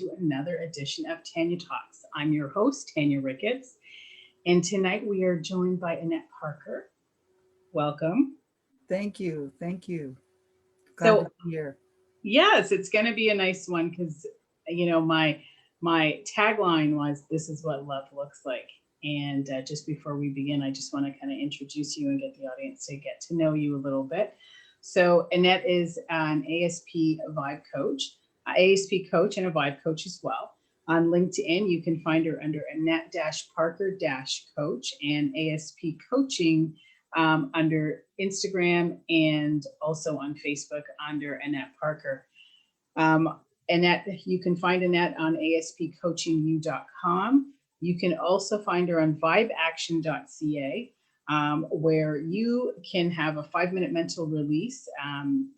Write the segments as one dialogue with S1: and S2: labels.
S1: to another edition of Tanya Talks. I'm your host, Tanya Ricketts, and tonight we are joined by Annette Parker. Welcome.
S2: Thank you. Thank you. Glad to
S1: So,
S2: be here.
S1: yes, it's going to be a nice one because my tagline was "This is what love looks like." And just before we begin, I just want to kind of introduce you and get the audience to get to know you a little bit. So Annette is an ASP vibe coach, ASP coach, and a vibe coach as well. On LinkedIn, you can find her under Annette-Parker-Coach and ASP Coaching under Instagram and also on Facebook under Annette Parker. Annette, you can find Annette on aspcoachingyou.com. You can also find her on vibeaction.ca, where you can have a 5-minute mental release.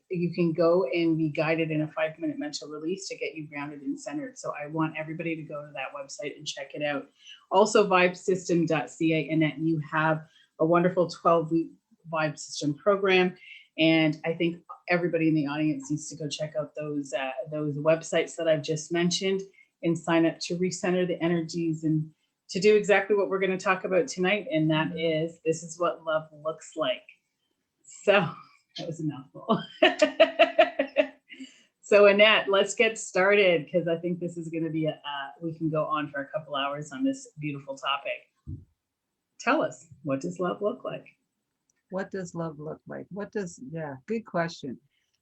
S1: You can go and be guided in a 5-minute mental release to get you grounded and centered. So I want everybody to go to that website and check it out. Also, vibesystem.ca, Annette, you have a wonderful 12-week vibe system program. And I think everybody in the audience needs to go check out those websites that I've just mentioned and sign up to recenter the energies and to do exactly what we're going to talk about tonight. And that is, this is what love looks like. So that was a mouthful. So Annette, let's get started because I think this is going to be we can go on for a couple hours on this beautiful topic. Tell us, what does love look like?
S2: What does love look like? Good question.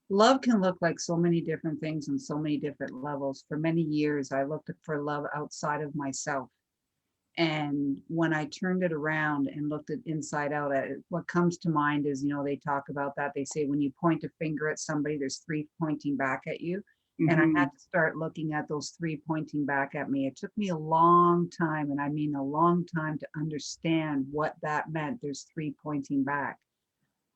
S2: Love can look like so many different things on so many different levels. For many years, I looked for love outside of myself. And when I turned it around and looked at inside out, what comes to mind is, they talk about that. They say when you point a finger at somebody, there's 3 pointing back at you. And I had to start looking at those 3 pointing back at me. It took me a long time, and I mean a long time, to understand what that meant. There's 3 pointing back.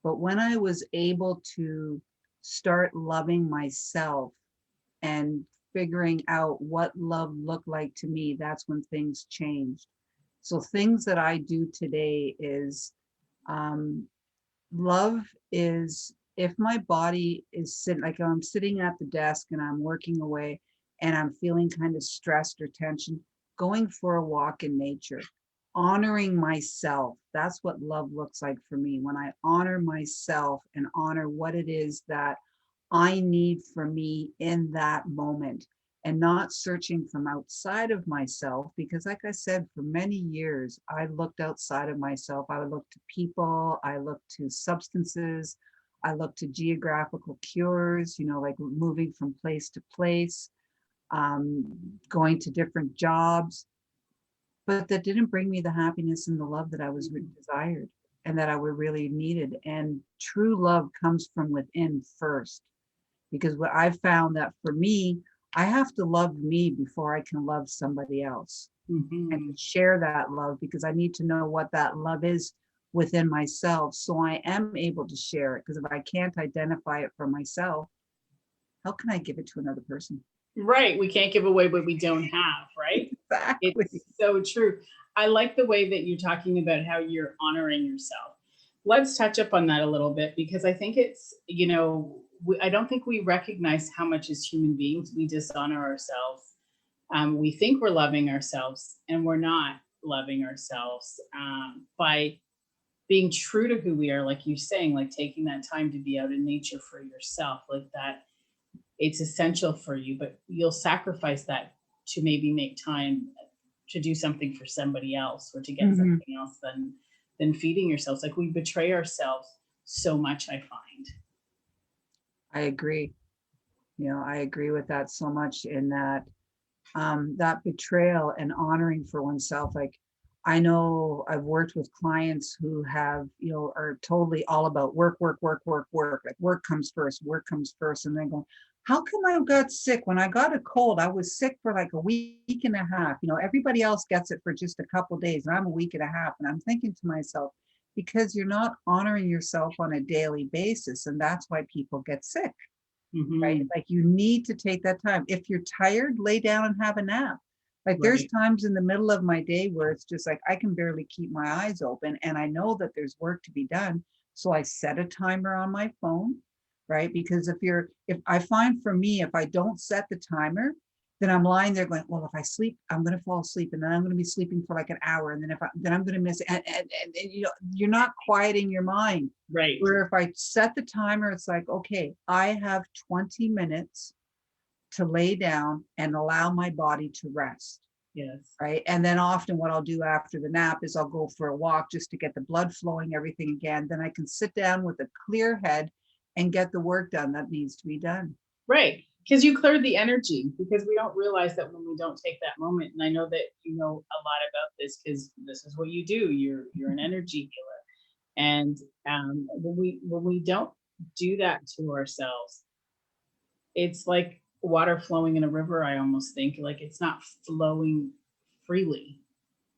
S2: But when I was able to start loving myself and figuring out what love looked like to me, that's when things changed. So things that I do today is love is, if my body is sitting, like I'm sitting at the desk and I'm working away and I'm feeling kind of stressed or tension, going for a walk in nature, honoring myself. That's what love looks like for me. When I honor myself and honor what it is that I need for me in that moment, and not searching from outside of myself. Because like I said, for many years, I looked outside of myself. I would look to people, I looked to substances, I looked to geographical cures, like moving from place to place, going to different jobs. But that didn't bring me the happiness and the love that I was desired and that I would really needed. And true love comes from within first. Because what I found that for me, I have to love me before I can love somebody else and share that love, because I need to know what that love is within myself. So I am able to share it, because if I can't identify it for myself, how can I give it to another person?
S1: Right. We can't give away what we don't have, right?
S2: Exactly.
S1: It's so true. I like the way that you're talking about how you're honoring yourself. Let's touch up on that a little bit, because I think it's, I don't think we recognize how much as human beings we dishonor ourselves. We think we're loving ourselves and we're not loving ourselves by being true to who we are, like you're saying, like taking that time to be out in nature for yourself, like that. It's essential for you, but you'll sacrifice that to maybe make time to do something for somebody else or to get something else than feeding yourselves. Like we betray ourselves so much, I find.
S2: I agree. I agree with that so much, in that that betrayal and honoring for oneself. Like, I know I've worked with clients who have, are totally all about work, work, work, work, work. Like work comes first. And then go, how come I got sick? When I got a cold, I was sick for like a week and a half. Everybody else gets it for just a couple of days, and I'm a week and a half. And I'm thinking to myself, because you're not honoring yourself on a daily basis. And that's why people get sick. Right? Like you need to take that time. If you're tired, lay down and have a nap. Like there's times in the middle of my day where it's just like, I can barely keep my eyes open, and I know that there's work to be done. So I set a timer on my phone, right? Because if I find, for me, if I don't set the timer, then I'm lying there going, well, if I sleep, I'm going to fall asleep, and then I'm going to be sleeping for like an hour, and then I'm going to miss it. And you know, you're not quieting your mind.
S1: Right.
S2: Where if I set the timer, it's like, okay, I have 20 minutes to lay down and allow my body to rest.
S1: Yes.
S2: Right. And then often what I'll do after the nap is I'll go for a walk just to get the blood flowing, everything again. Then I can sit down with a clear head and get the work done that needs to be done.
S1: Right. Because you cleared the energy, because we don't realize that when we don't take that moment. And I know that you know a lot about this because this is what you do. You're an energy healer. And when we don't do that to ourselves, it's like water flowing in a river. I almost think like it's not flowing freely.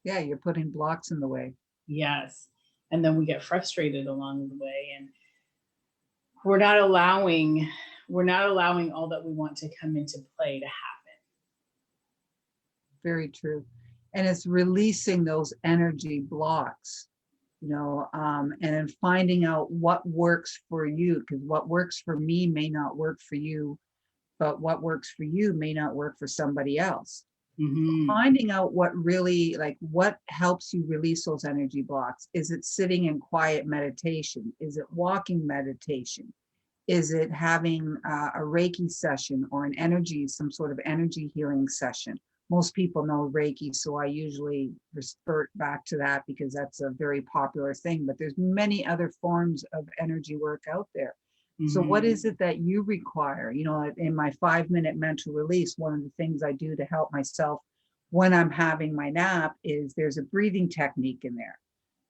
S2: Yeah, you're putting blocks in the way.
S1: Yes. And then we get frustrated along the way, and we're not allowing we're not allowing all that we want to come into play to happen.
S2: Very true. And it's releasing those energy blocks, you know, and then finding out what works for you, because what works for me may not work for you, but what works for you may not work for somebody else.
S1: Hmm.
S2: Finding out what really, like, what helps you release those energy blocks. Is it sitting in quiet meditation? Is it walking meditation? Is it having a Reiki session or some sort of energy healing session? Most people know Reiki, so I usually revert back to that because that's a very popular thing, but there's many other forms of energy work out there. So what
S1: Hmm.
S2: is it that you require? You know, in my 5-minute mental release, one of the things I do to help myself when I'm having my nap is there's a breathing technique in there.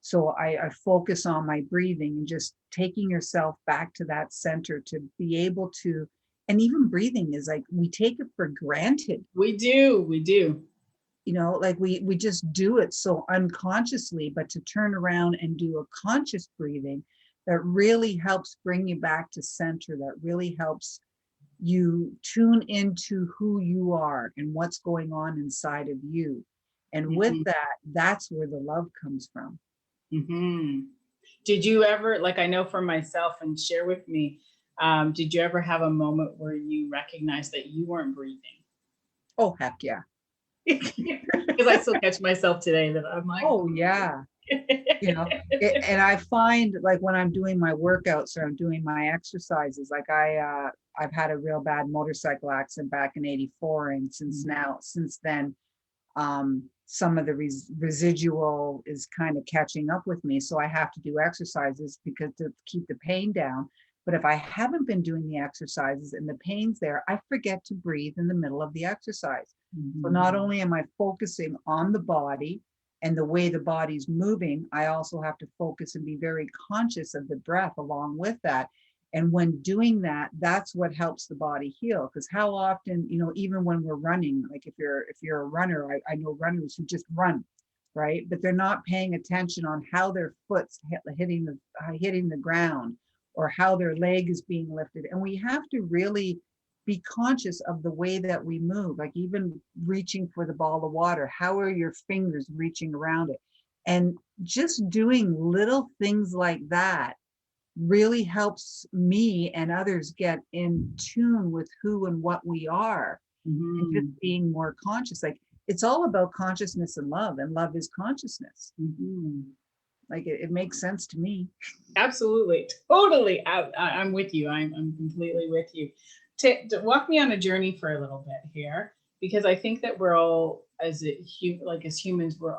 S2: So I focus on my breathing and just taking yourself back to that center to be able to, and even breathing is like, we take it for granted,
S1: We do.
S2: you know, like we just do it so unconsciously, but to turn around and do a conscious breathing that really helps bring you back to center, that really helps you tune into who you are and what's going on inside of you. And with
S1: Hmm.
S2: that, that's where the love comes from.
S1: Hmm. Did you ever, like, I know for myself, and share with me, did you ever have a moment where you recognized that you weren't breathing?
S2: Oh, heck yeah.
S1: Because I still catch myself today that I'm like,
S2: Oh, yeah. You know, and I find like when I'm doing my workouts or I'm doing my exercises, like I've had a real bad motorcycle accident back in '84, and since then, some of the residual is kind of catching up with me. So I have to do exercises because to keep the pain down. But if I haven't been doing the exercises and the pain's there, I forget to breathe in the middle of the exercise. So
S1: Mhm.
S2: not only am I focusing on the body and the way the body's moving, I also have to focus and be very conscious of the breath along with that. And when doing that, that's what helps the body heal. Because how often, you know, even when we're running, like if you're a runner, I know runners who just run, right? But they're not paying attention on how their foot's hitting the ground or how their leg is being lifted. And we have to really be conscious of the way that we move, like even reaching for the ball of water. How are your fingers reaching around it? And just doing little things like that really helps me and others get in tune with who and what we are, and just
S1: Mhm.
S2: being more conscious. Like it's all about consciousness and love is consciousness.
S1: Mhm.
S2: Like it makes sense to me.
S1: Absolutely, totally. I'm with you. I'm completely with you. To walk me on a journey for a little bit here, because I think that we're all, like as humans, we're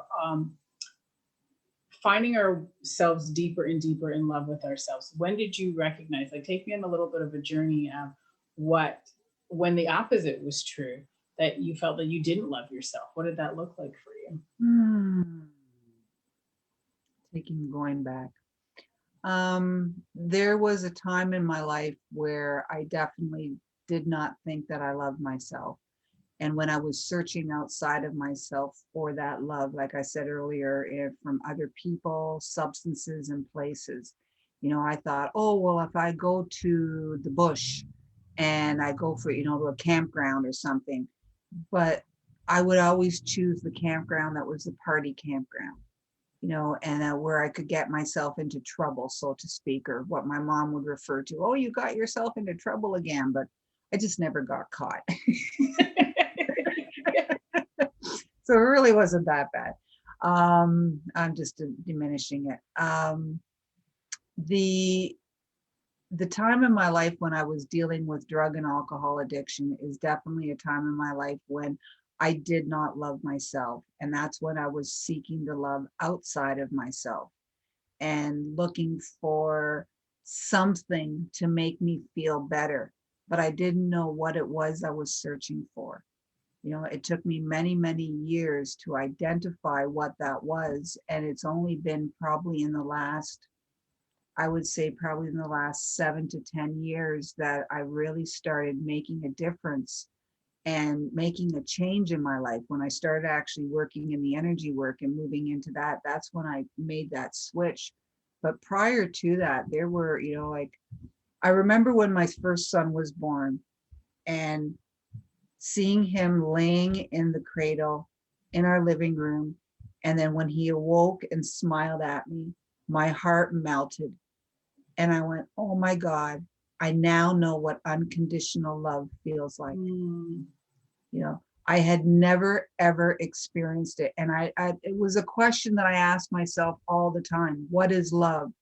S1: finding ourselves deeper and deeper in love with ourselves. When did you recognize? Like, take me on a little bit of a journey of what, when the opposite was true, that you felt that you didn't love yourself. What did that look like for you?
S2: Hmm. Going back. There was a time in my life where I definitely did not think that I loved myself. And when I was searching outside of myself for that love, like I said earlier, from other people, substances, and places, you know, I thought, oh, well, if I go to the bush and I go for, you know, to a campground or something, but I would always choose the campground that was the party campground, you know, and where I could get myself into trouble, so to speak, or what my mom would refer to, oh, you got yourself into trouble again. But I just never got caught. So it really wasn't that bad. I'm just diminishing it. The the time in my life when I was dealing with drug and alcohol addiction is definitely a time in my life when I did not love myself. And that's when I was seeking the love outside of myself and looking for something to make me feel better. But I didn't know what it was I was searching for. You know, it took me many, many years to identify what that was. And it's only been probably in the last, I would say probably in the last 7 to 10 years that I really started making a difference and making a change in my life. When I started actually working in the energy work and moving into that, that's when I made that switch. But prior to that, there were, you know, like I remember when my first son was born and seeing him laying in the cradle in our living room. And then when he awoke and smiled at me, my heart melted. And I went, oh my God, I now know what unconditional love feels like.
S1: Mm.
S2: You know, I had never ever experienced it. And it was a question that I asked myself all the time. What is love?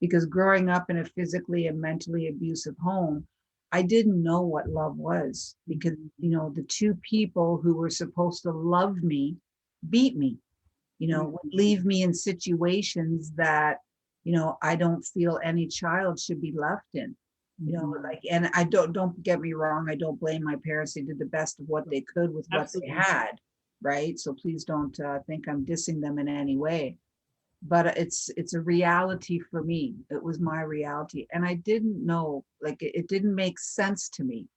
S2: Because growing up in a physically and mentally abusive home, I didn't know what love was because, you know, the two people who were supposed to love me beat me, you know, would leave me in situations that, you know, I don't feel any child should be left in. You know, like, and I don't get me wrong, I don't blame my parents. They did the best of what they could with what they
S1: Absolutely.
S2: had, right? So please don't think I'm dissing them in any way. But it's a reality for me. It was my reality, and I didn't know, like it didn't make sense to me,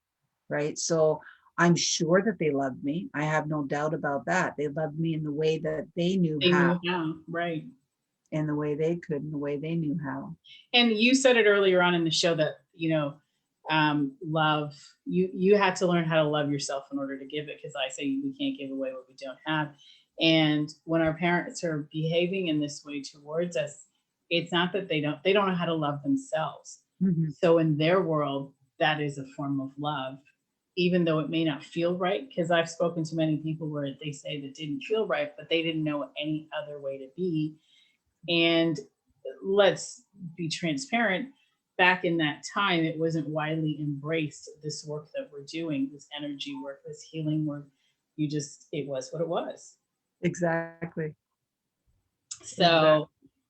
S2: right? So I'm sure that they loved me. I have no doubt about that. They loved me in the way that they knew
S1: They
S2: how,
S1: knew how, right.
S2: in the way they could, in the way they knew how.
S1: And you said it earlier on in the show that, love, you had to learn how to love yourself in order to give it, because I say we can't give away what we don't have. And when our parents are behaving in this way towards us, it's not that they don't know how to love themselves.
S2: Mhm.
S1: So in their world, that is a form of love, even though it may not feel right. Because I've spoken to many people where they say that didn't feel right, but they didn't know any other way to be. And let's be transparent, back in that time, it wasn't widely embraced, this work that we're doing, this energy work, this healing work. It was what it was.
S2: Exactly.
S1: So,
S2: Exactly.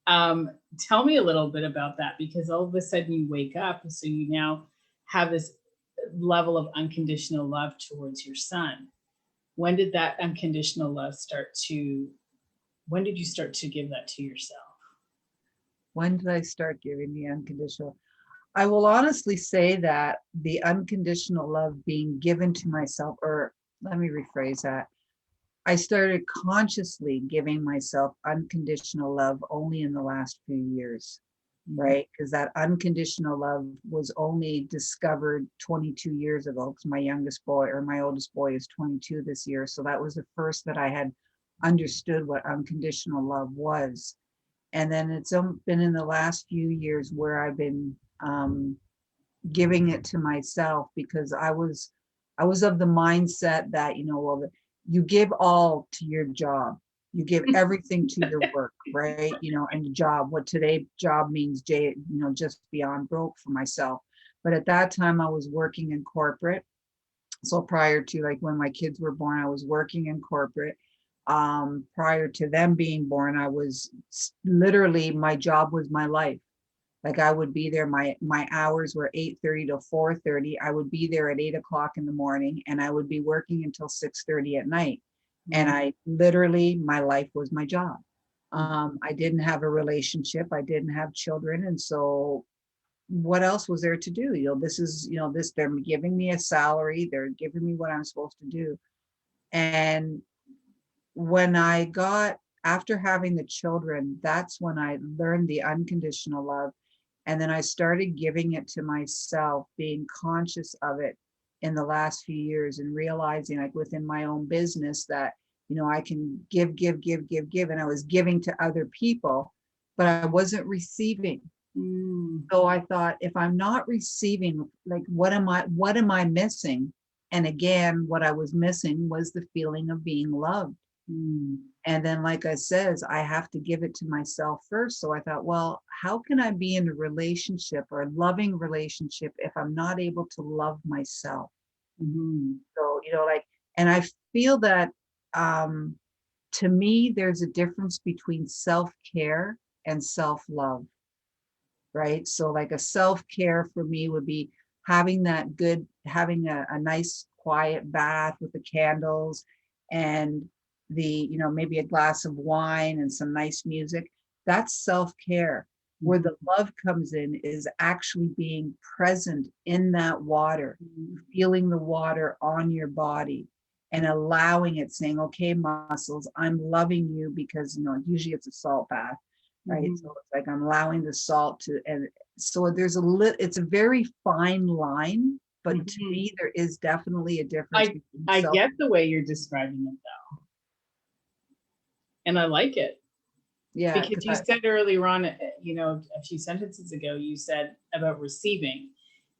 S1: um, tell me a little bit about that, because all of a sudden you wake up, so you now have this level of unconditional love towards your son. When did that unconditional love when did you start to give that to yourself?
S2: When did I start giving the unconditional? I will honestly say that the unconditional love being given to myself, or let me rephrase that. I started consciously giving myself unconditional love only in the last few years,
S1: Mhm.
S2: right? Because that unconditional love was only discovered 22 years ago, because my youngest boy, or my oldest boy, is 22 this year. So that was the first that I had understood what unconditional love was. And then it's been in the last few years where I've been giving it to myself, because I was of the mindset that, you know, well, you give all to your job, you give everything to your work, right? You know, and the job, what today job means, you know, just beyond broke for myself. But at that time I was working in corporate. So prior to, like, when my kids were born, I was working in corporate. Prior to them being born, I was literally, my job was my life. Like, I would be there, my hours were 8:30 to 4:30. I would be there at 8 o'clock in the morning, and I would be working until 6:30 at night. And
S1: Mhm.
S2: I literally, my life was my job.
S1: Mhm.
S2: I didn't have a relationship, I didn't have children. And so what else was there to do? You know, this is, you know, this, they're giving me a salary, they're giving me what I'm supposed to do. And when I got, after having the children, that's when I learned the unconditional love. And then I started giving it to myself, being conscious of it in the last few years, and realizing, like, within my own business that, you know, I can give, give, give, give, give. And I was giving to other people, but I wasn't receiving.
S1: Mm.
S2: So I thought, if I'm not receiving, like, what am I missing? And again, what I was missing was the feeling of being loved. Mm. And then, like I says, I have to give it to myself first. So I thought, well, how can I be in a relationship or a loving relationship if I'm not able to love myself?
S1: Mhm.
S2: So, like, and I feel that um, to me, there's a difference between self-care and self-love, right? So like a self-care for me would be having a nice quiet bath with the candles and maybe a glass of wine and some nice music. That's self-care. Where
S1: Mhm.
S2: the love comes in is actually being present in that water,
S1: Mhm.
S2: feeling the water on your body and allowing it, saying, okay, muscles, I'm loving you because, usually it's a salt bath, right?
S1: Mhm.
S2: So it's like I'm allowing the salt to, and so it's a very fine line, but to
S1: Mhm.
S2: me, there is definitely a difference
S1: I
S2: between
S1: I
S2: self.
S1: get the way you're describing it though, and I like it
S2: Yeah,
S1: because
S2: because
S1: you said earlier on, a few sentences ago, you said about receiving.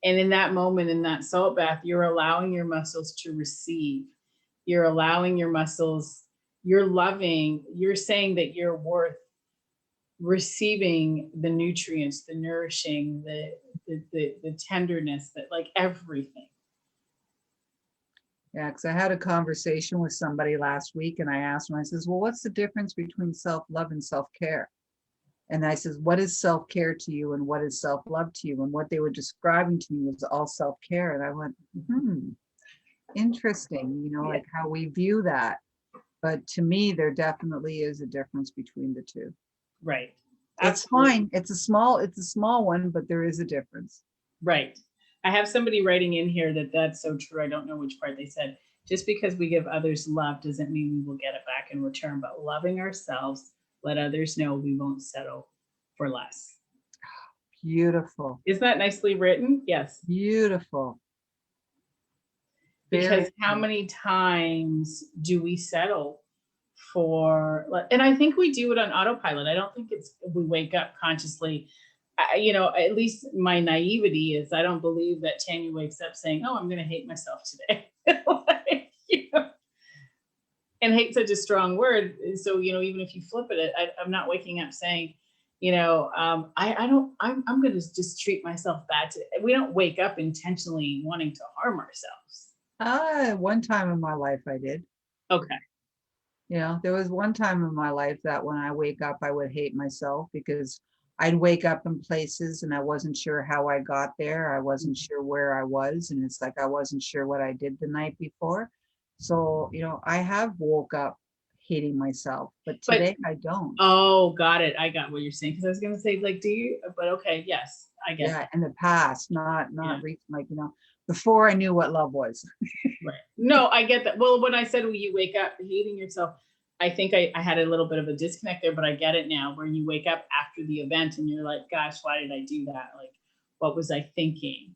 S1: And in that moment, in that salt bath, you're allowing your muscles to receive. You're allowing your muscles, you're loving, you're saying that you're worth receiving the nutrients, the nourishing, the tenderness, that like everything.
S2: yeah, because I had a conversation with somebody last week and I asked him, I says, well, what's the difference between self-love and self-care? And I says, what is self-care to you and what is self-love to you? And what they were describing to me was all self-care. And I went, interesting,
S1: Yeah,
S2: like how we view that. But to me, there definitely is a difference between the two.
S1: right.
S2: It's
S1: Absolutely.
S2: fine. It's a small one, but there is a difference.
S1: Right. I have somebody writing in here that that's so true. I don't know which part they said. Just because we give others love doesn't mean we will get it back in return, but loving ourselves, let others know we won't settle for less.
S2: Beautiful.
S1: Isn't that nicely written? Yes.
S2: Beautiful.
S1: Because
S2: Very
S1: how
S2: true.
S1: many times do we settle for, and I think we do it on autopilot. I don't think it's we wake up consciously. At least my naivety is I don't believe that Tanya wakes up saying, "Oh, I'm going to hate myself today." Like, and hate such a strong word. So even if you flip it, I'm not waking up saying, I don't. I'm going to just treat myself bad today. We don't wake up intentionally wanting to harm ourselves.
S2: One time in my life I did.
S1: Okay.
S2: There was one time in my life that when I wake up, I would hate myself because I'd wake up in places and I wasn't sure how I got there. I wasn't sure where I was. And it's like I wasn't sure what I did the night before. So, I have woke up hating myself, but
S1: But
S2: today I don't.
S1: oh, got it. I got what you're saying because I was gonna say like, do you? But okay, yes, I get
S2: Yeah,
S1: that.
S2: in the past,
S1: Yeah,
S2: not recent, like, before I knew what love was.
S1: right. No, I get that. Well, when I said when you wake up hating yourself, I think I had a little bit of a disconnect there, but I get it now. Where you wake up after the event and you're like, gosh, why did I do that? Like, what was I thinking?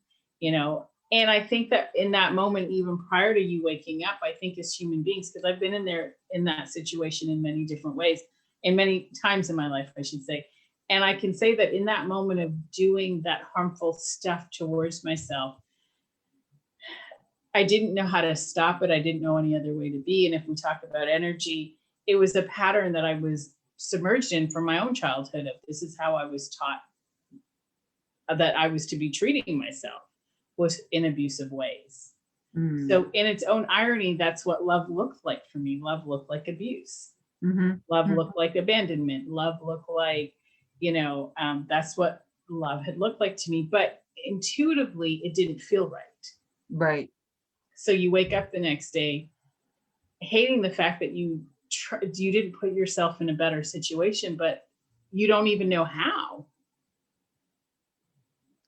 S1: And I think that in that moment, even prior to you waking up, I think as human beings, because I've been in that situation in many different ways, in many times in my life, I should say. And I can say that in that moment of doing that harmful stuff towards myself, I didn't know how to stop it. I didn't know any other way to be. And if we talk about energy, it was a pattern that I was submerged in from my own childhood of this is how I was taught that I was to be treating myself was in abusive ways.
S2: Mm,
S1: So in its own irony, that's what love looked like for me. Love looked like abuse.
S2: mhm,
S1: Love
S2: mm,
S1: looked like abandonment. Love looked like, that's what love had looked like to me. But intuitively, it didn't feel right.
S2: right,
S1: So you wake up the next day hating the fact that you didn't put yourself in a better situation, but you don't even know how.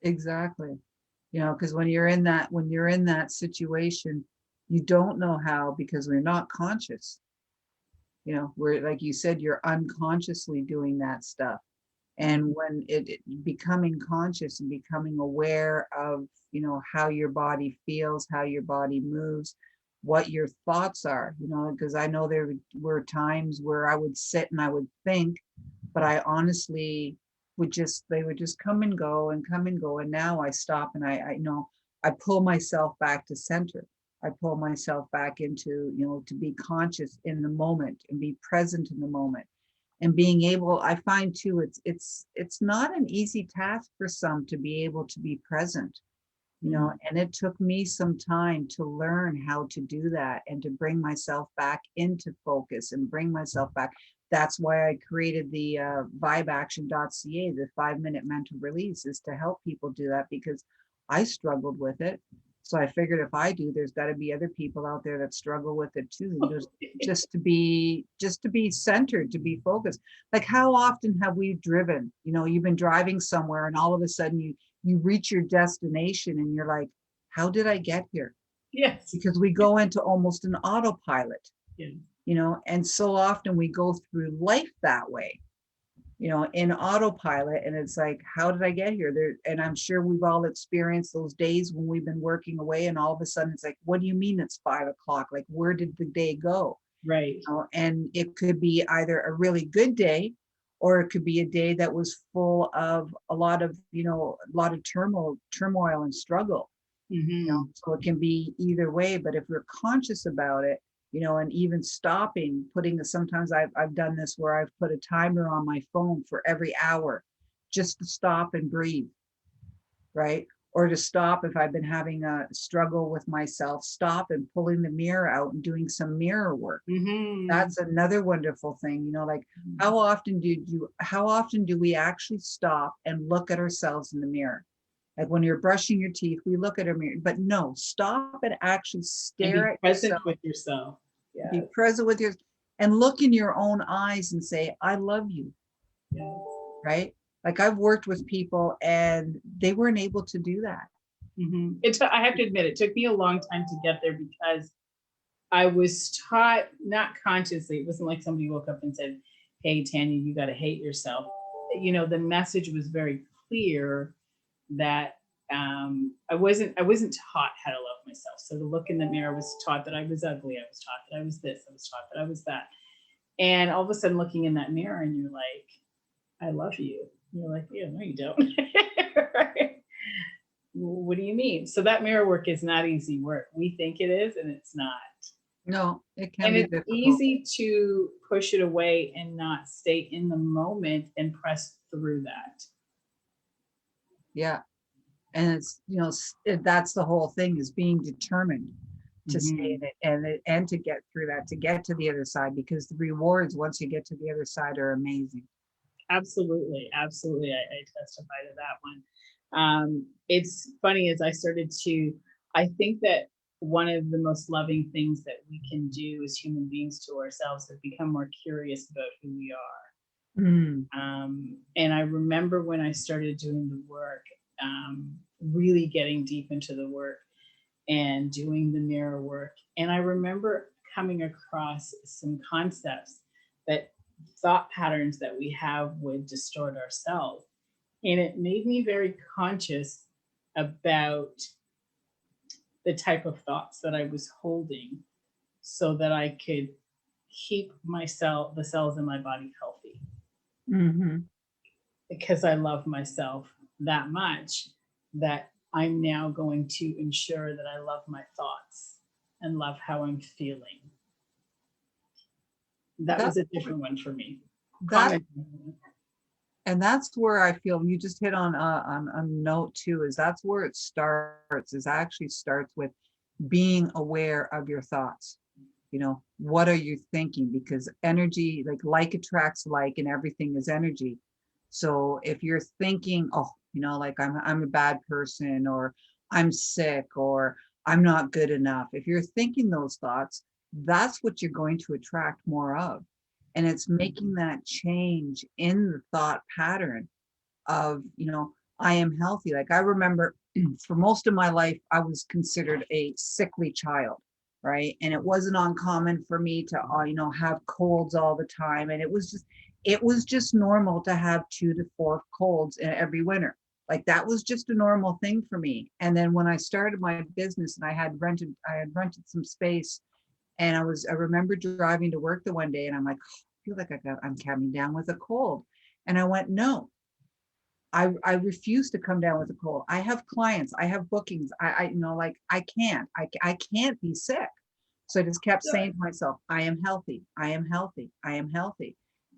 S2: exactly. Because when you're in that situation, you don't know how because we're not conscious. Where, like you said, you're unconsciously doing that stuff. And when becoming conscious and becoming aware of, how your body feels, how your body moves, what your thoughts are, because I know there were times where I would sit and I would think, but I honestly they would just come and go and come and go. And now I stop and I pull myself back to center. I pull myself back into, to be conscious in the moment and be present in the moment. And being able, I find too, it's not an easy task for some to be able to be present, and it took me some time to learn how to do that and to bring myself back into focus and bring myself back. That's why I created the vibeaction.ca, the 5-minute mental release, is to help people do that, because I struggled with it. So I figured if I do, there's got to be other people out there that struggle with it too. Just to be centered, to be focused. Like, how often have we driven? You've been driving somewhere and all of a sudden you reach your destination and you're like, how did I get here?
S1: Yes.
S2: Because we go into almost an autopilot,
S1: Yeah.
S2: and so often we go through life that way, in autopilot. And it's like, how did I get here? And I'm sure we've all experienced those days when we've been working away and all of a sudden it's like, what do you mean it's 5 o'clock? Like, where did the day go?
S1: Right.
S2: And it could be either a really good day, or it could be a day that was full of a lot of turmoil and struggle.
S1: Mm-hmm.
S2: So it can be either way. But if we're conscious about it, and even stopping, sometimes I've done this where I've put a timer on my phone for every hour, just to stop and breathe, right? Or to stop if I've been having a struggle with myself, stop and pulling the mirror out and doing some mirror work.
S1: Mm-hmm.
S2: That's another wonderful thing, like, how often do we actually stop and look at ourselves in the mirror? Like when you're brushing your teeth, we look at our mirror, but no, stop and actually
S1: And
S2: stare
S1: be
S2: at
S1: present
S2: yourself,
S1: with yourself.
S2: be
S1: Yeah.
S2: present with and look in your own eyes and say, I love you,
S1: Yeah.
S2: right? Like, I've worked with people and they weren't able to do that.
S1: Mm-hmm. I have to admit, it took me a long time to get there because I was taught, not consciously, it wasn't like somebody woke up and said, hey, Tanya, you got to hate yourself. The message was very clear that I wasn't taught how to love myself. So to look in the mirror, I was taught that I was ugly. I was taught that I was this. I was taught that I was that. And all of a sudden looking in that mirror and you're like, I love you. You're like, yeah, no, you don't. Right? What do you mean? So that mirror work is not easy work. We think it is, and it's not.
S2: No, it can
S1: And
S2: be
S1: it's
S2: difficult.
S1: easy to push it away and not stay in the moment and press through that.
S2: Yeah. And it's, that's the whole thing, is being determined to stay
S1: Mhm.
S2: in it and to get through that, to get to the other side, because the rewards once you get to the other side are amazing.
S1: Absolutely, absolutely. I testify to that one. It's funny as I think that one of the most loving things that we can do as human beings to ourselves is become more curious about who we are.
S2: Mm.
S1: And I remember when I started doing the work, really getting deep into the work and doing the mirror work. And I remember coming across some concepts that thought patterns that we have would distort ourselves. And it made me very conscious about the type of thoughts that I was holding so that I could keep the cells in my body healthy
S2: Hmm.
S1: because I love myself that much that I'm now going to ensure that I love my thoughts and love how I'm feeling. That was
S2: That's
S1: a different one for me.
S2: that,
S1: Comment.
S2: and that's where I feel you just hit on a note too, is that's where it starts, is actually starts with being aware of your thoughts. What are you thinking? Because energy, like attracts like, and everything is energy. So if you're thinking, oh, like I'm a bad person, or I'm sick, or I'm not good enough, if you're thinking those thoughts, that's what you're going to attract more of. And it's making that change in the thought pattern of, I am healthy. Like, I remember for most of my life, I was considered a sickly child, right? And it wasn't uncommon for me to, have colds all the time. And it was just normal to have 2 to 4 colds in every winter. Like, that was just a normal thing for me. And then when I started my business and I had rented some space, and I remember driving to work the one day and I'm like, I feel like I'm coming down with a cold. And I went, no, I refuse to come down with a cold. I have clients, I have bookings. You know, like I can't be sick. So I just kept saying to myself, I am healthy. I am healthy. I am healthy.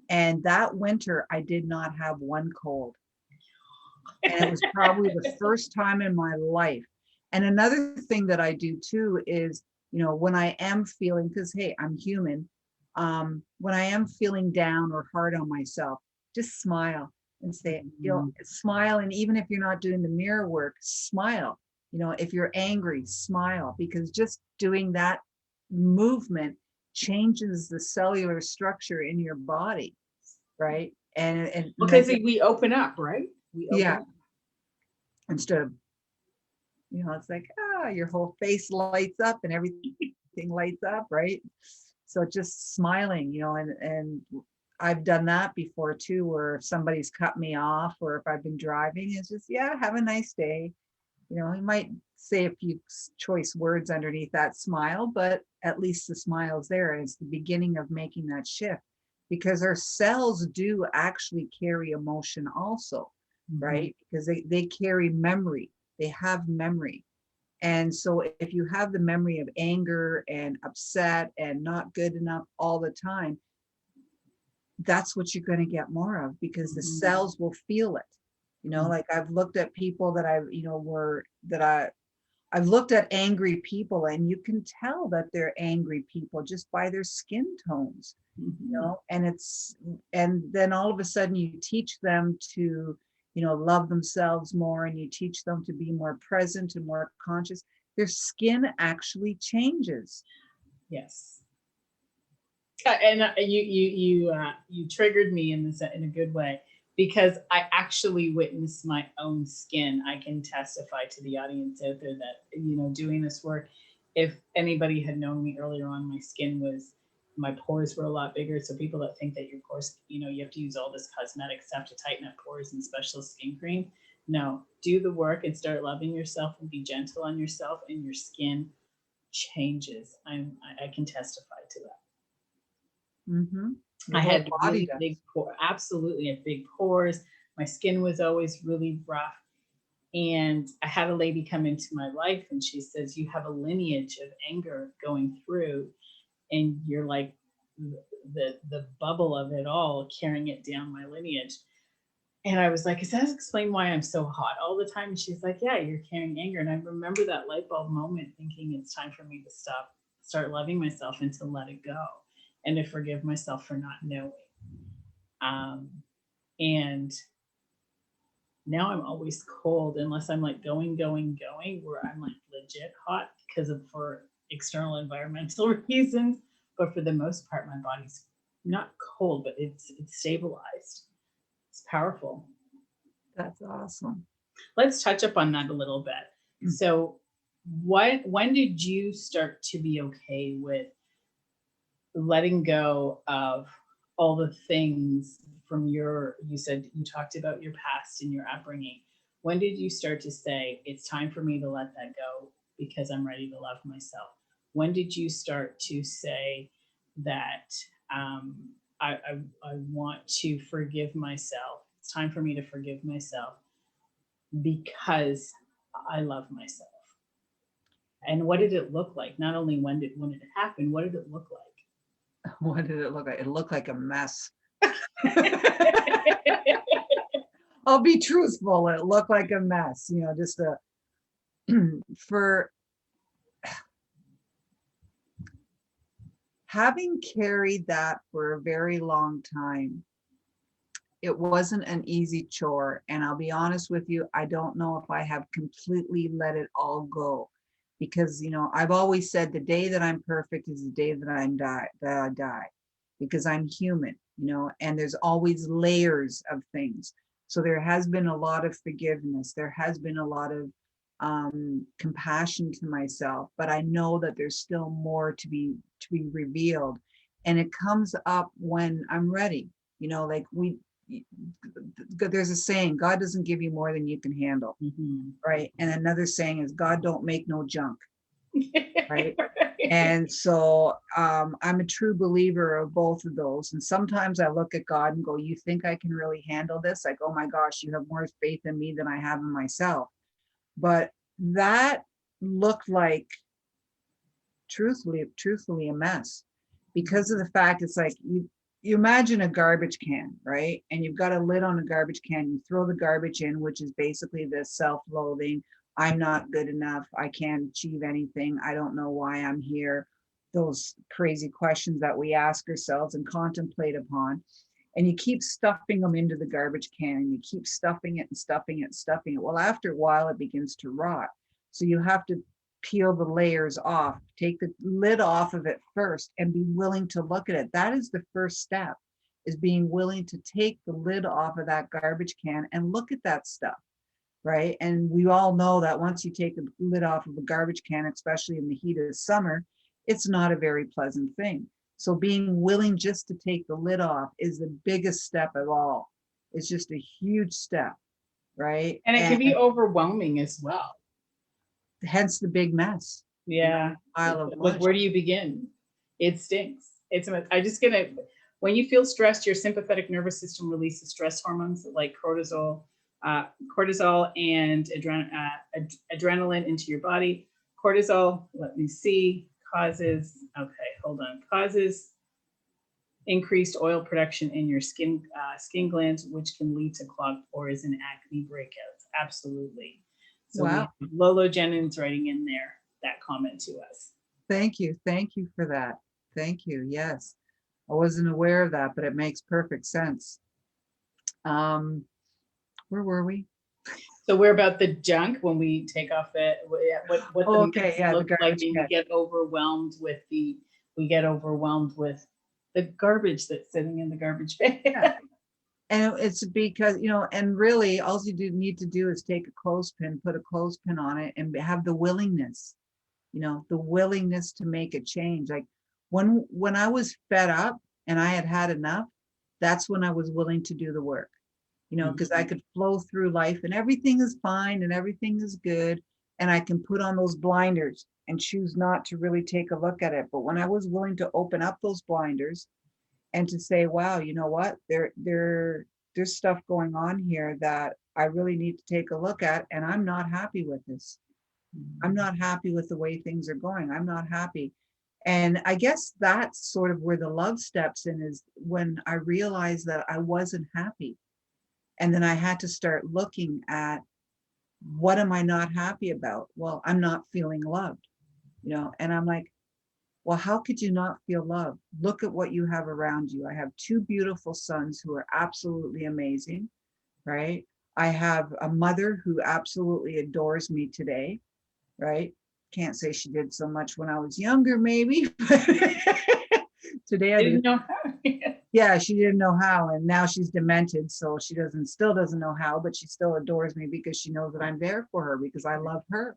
S2: And that winter, I did not have one cold. And it was probably the first time in my life. And another thing that I do too is, you know, when I am feeling, because hey, I'm human, when I am feeling down or hard on myself, just smile and say, you know, smile. And even if you're not doing the mirror work, smile. You know, if you're angry, smile, because just doing that movement changes the cellular structure in your body, right? And
S1: Because we open up, right? We open
S2: yeah,
S1: up.
S2: instead of, you know, it's like, your whole face lights up and everything lights up, right? So just smiling, you know, and I've done that before too, where if somebody's cut me off or if I've been driving, it's just, yeah, have a nice day. You know, he might say a few choice words underneath that smile, but at least the smile's there. And it's the beginning of making that shift, because our cells do actually carry emotion also, right? Because they carry memory, they have memory. And so if you have the memory of anger and upset and not good enough all the time, that's what you're going to get more of, because the cells will feel it. You know, like I've looked at people that I've, you know, I've looked at angry people, and you can tell that they're angry people just by their skin tones, you know, and then all of a sudden you teach them to, you know, love themselves more, and you teach them to be more present and more conscious. Their skin actually changes.
S1: Yes. And you triggered me in this in a good way, because I actually witnessed my own skin. I can testify to the audience out there that, you know, doing this work, if anybody had known me earlier on, my skin was, my pores were a lot bigger. So people that think that your pores, you know, you have to use all this cosmetic stuff to tighten up pores and special skin cream. No, do the work and start loving yourself and be gentle on yourself, and your skin changes. I can testify to that.
S2: Your
S1: I
S2: whole
S1: had
S2: body
S1: really
S2: does.
S1: big pores, absolutely had big pores. My skin was always really rough. And I had a lady come into my life, and she says, you have a lineage of anger going through, and you're like the bubble of it all, carrying it down my lineage. And I was like, does that explain why I'm so hot all the time? And she's like, yeah, you're carrying anger. And I remember that light bulb moment, thinking it's time for me to start loving myself, and to let it go, and to forgive myself for not knowing. Um, and now I'm always cold unless I'm like going, where I'm like legit hot because of, for external environmental reasons. But for the most part, my body's not cold, but it's stabilized. It's powerful.
S2: That's awesome.
S1: Let's touch up on that a little bit. So when did you start to be okay with letting go of all the things from your, you said you talked about your past and your upbringing. When did you start to say, it's time for me to let that go because I'm ready to love myself? When did you start to say that, um, I want to forgive myself? It's time for me to forgive myself because I love myself. And what did it look like? Not only when did it happen, what did it look
S2: What did it look like? It looked like a mess.
S1: like?
S2: I'll be truthful. It looked like a mess, you know, just for having carried that for a very long time. It wasn't an easy chore. And I'll be honest with you, I don't know if I have completely let it all go, because, you know, I've always said the day that I'm perfect is the day that I die, because I'm human, you know, and there's always layers of things. So there has been a lot of forgiveness. There has been a lot of compassion to myself, but I know that there's still more to be revealed. And it comes up when I'm ready. You know, like there's a saying, God doesn't give you more than you can handle,
S1: Mhm.
S2: right? And another saying is, God don't make no junk. right? And so I'm a true believer of both of those. And sometimes I look at God and go, you think I can really handle this? Like, oh my gosh, you have more faith in me than I have in myself. But that looked like truthfully a mess, because of the fact it's like you imagine a garbage can, right? And you've got a lid on a garbage can, you throw the garbage in, which is basically this self-loathing. I'm not good enough, I can't achieve anything, I don't know why I'm here, those crazy questions that we ask ourselves and contemplate upon. And you keep stuffing them into the garbage can, and you keep stuffing it and stuffing it and stuffing it. Well, after a while it begins to rot, so you have to peel the layers off, take the lid off of it first, and be willing to look at it. That is the first step, is being willing to take the lid off of that garbage can and look at that stuff, right? And we all know that once you take the lid off of a garbage can, especially in the heat of summer, it's not a very pleasant thing. So being willing just to take the lid off is the biggest step of all. It's just a huge step, right?
S1: And it can
S2: And
S1: be overwhelming as well.
S2: hence the big mess.
S1: Yeah.
S2: Pile of
S1: Like,
S2: mush.
S1: where do you begin? It stinks. I just gonna, when you feel stressed, your sympathetic nervous system releases stress hormones like cortisol and adrenaline into your body. Cortisol, let me see, causes, okay, hold on, causes increased oil production in your skin glands, which can lead to clogged pores and acne breakouts. Absolutely. So
S2: Wow.
S1: Lolo Jennings writing in there that comment to us.
S2: Thank you. Thank you for that. Thank you. Yes. I wasn't aware of that, but it makes perfect sense. Where were we?
S1: So we're about the junk when we take off the what the
S2: Okay,
S1: mess
S2: yeah, the
S1: looks like,
S2: garbage
S1: and
S2: can.
S1: we get overwhelmed with the garbage that's sitting in the garbage bin.
S2: Yeah. And it's because, and really all you need to do is take a clothespin, put a clothespin on it, and have the willingness, the willingness to make a change. Like when I was fed up and I had had enough, that's when I was willing to do the work, because I could flow through life and everything is fine and everything is good. And I can put on those blinders and choose not to really take a look at it. But when I was willing to open up those blinders and to say, wow, you know what, there's stuff going on here that I really need to take a look at, and I'm not happy with this. I'm not happy with the way things are going. I'm not happy. And I guess that's sort of where the love steps in, is when I realized that I wasn't happy. And then I had to start looking at, what am I not happy about? Well, I'm not feeling loved, and I'm like, well, how could you not feel love? Look at what you have around you. I have two beautiful sons who are absolutely amazing, right? I have a mother who absolutely adores me today, right? Can't say she did so much when I was younger, maybe, but today I do.
S1: Didn't know how.
S2: Yeah, she didn't know how, and now she's demented, so she still doesn't know how, but she still adores me because she knows that I'm there for her, because I love her,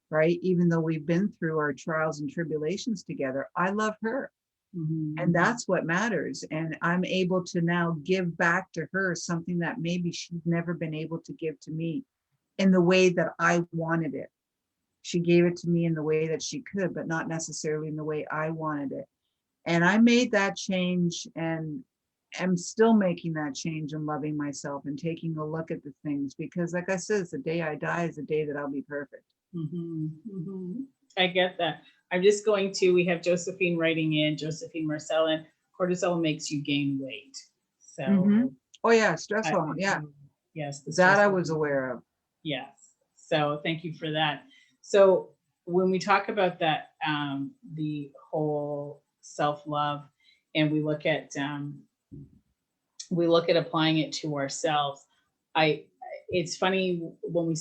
S2: right? Even though we've been through our trials and tribulations together, I love her. And that's what matters. And I'm able to now give back to her something that maybe she's never been able to give to me in the way that I wanted it. She gave it to me in the way that she could, but not necessarily in the way I wanted it. And I made that change, and am still making that change and loving myself and taking a look at the things, because like I said, the day I die is the day that I'll be perfect.
S1: I get that. I'm just going to, we have Josephine writing in, Josephine Marcellin, cortisol makes you gain weight. So,
S2: oh yeah, stress hormone. Yeah.
S1: Yes.
S2: That I was aware of.
S1: Yes. So thank you for that. So when we talk about that, the whole self-love, and we look at applying it to ourselves, it's funny when we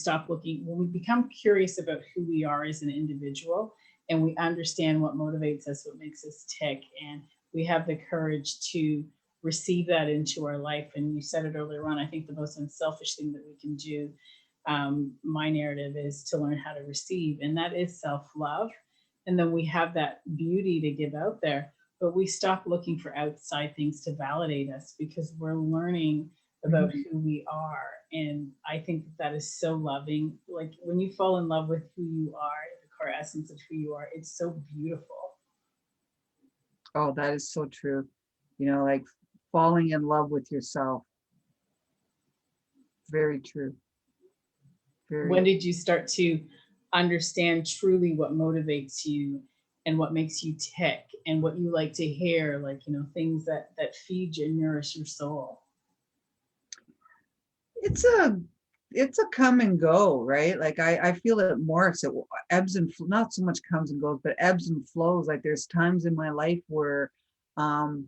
S1: become curious about who we are as an individual, and we understand what motivates us, what makes us tick, and we have the courage to receive that into our life. And you said it earlier on, I think the most unselfish thing that we can do, my narrative, is to learn how to receive, and that is self-love. And then we have that beauty to give out there, but we stop looking for outside things to validate us, because we're learning about who we are. And I think that is so loving. Like when you fall in love with who you are, the core essence of who you are. It's so beautiful.
S2: Oh, that is so true. Like falling in love with yourself. Very true.
S1: When
S2: Very.
S1: did you start to understand truly what motivates you and what makes you tick and what you like to hear, like, things that feed you and nourish your soul?
S2: It's a come and go, right? Like I feel it morphs. It ebbs and not so much comes and goes, but ebbs and flows. Like there's times in my life where um